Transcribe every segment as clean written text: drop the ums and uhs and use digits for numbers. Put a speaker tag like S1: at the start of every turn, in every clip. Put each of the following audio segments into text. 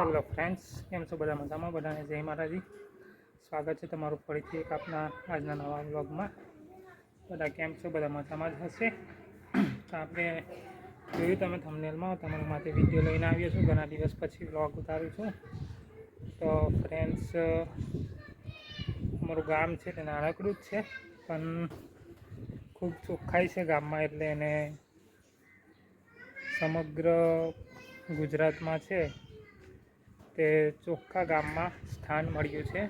S1: Hello friends, કેમ છો? બધા મજામાં? બધાને જય માતાજી. સ્વાગત છે તમારું ફરીથી એક આપના આજના નવા વ્લોગમાં. બધા કેમ છો? બધા મજામાં જ હશે. તો આપણે જોયું તમે થંબનેલમાં, તમારા માટે વિડીયો લઈને આવ્યો છું. ઘણા દિવસ પછી વ્લોગ ઉતારું છું. તો ફ્રેન્ડ્સ, અમારું ગામ છે તે નાનકડું જ છે, પણ ખૂબ ચોખ્ખાઈ છે ગામમાં, એટલે એને સમગ્ર ગુજરાતમાં છે તે ચોખ્ખા ગામમાં સ્થાન મળ્યું છે.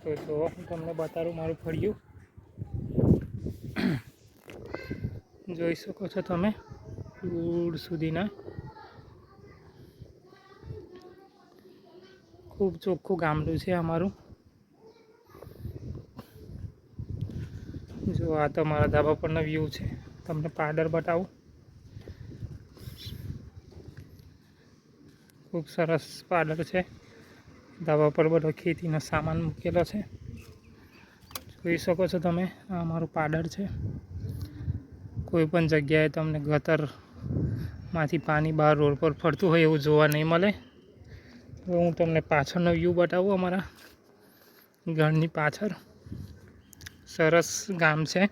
S1: તો જો હું તમને બતાવું મારું ફળિયું. જોઈ શકો છો તમે દૂર સુધીના. ખૂબ ચોખ્ખું ગામડું છે અમારું. જો આ તમારા ધાબા પરનો વ્યૂ છે. તમને પાદર બતાવું. ખૂબ સરસ પાદર છે. ધાબા પર બધો ખેતીનો સામાન મૂકેલો છે. જોઈ શકો છો તમે, આ અમારું પાદર છે. કોઈ પણ જગ્યાએ તમને ગટરમાંથી પાણી બહાર રોડ પર ફરતું હોય એવું જોવા નહીં મળે. હવે હું તમને પાછળનો વ્યૂ બતાવું. અમારા ઘરની પાછળ સરસ ગામ છે.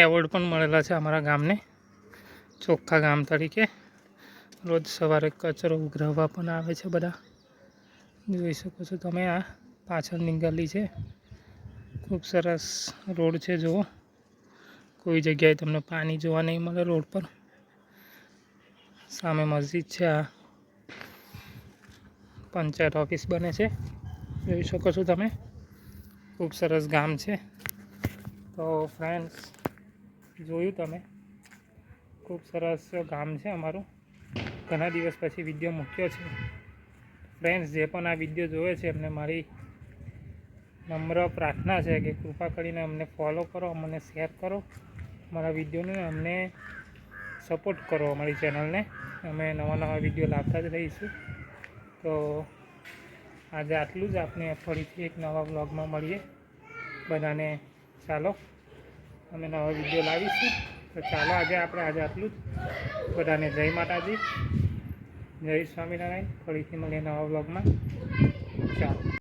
S1: એવોર્ડ પણ મળેલા છે અમારા ગામને ચોખ્ખા ગામ તરીકે. રોજ સવારે કચરો ઉઘરાવવા પણ આવે છે બધા. જોઈ શકો છો તમે, આ પાછળની ગલી છે. ખૂબ સરસ રોડ છે. જુઓ, કોઈ જગ્યાએ તમને પાણી જોવા નહીં મળે રોડ પર. સામે મસ્જિદ છે. આ પંચાયત ઓફિસ બને છે. જોઈ શકો છો તમે, ખૂબ સરસ ગામ છે. તો ફ્રેન્ડ્સ, જોયું તમે, ખૂબ સરસ ગામ છે અમારું. ઘણા દિવસ પછી વિડીયો મૂક્યો છે. ફ્રેન્ડ્સ, જે પણ આ વિડીયો જોવે છે એમને મારી નમ્ર પ્રાર્થના છે કે કૃપા કરીને અમને ફોલો કરો, અમને શેર કરો, અમારા વિડીયોને અમને સપોર્ટ કરો. અમારી ચેનલને અમે નવા વિડીયો લાવતા જ રહીશું. તો આજે આટલું જ. આપણે ફરીથી એક નવા વ્લોગમાં મળીએ બધાને. ચાલો, અમે નવા વિડીયો લાવીશું. તો ચાલો, આજે આટલું જ. બધાને જય માતાજી, જય સ્વામિનારાયણ. ફરીથી મળીએ નવા વ્લોગમાં. ચાલો.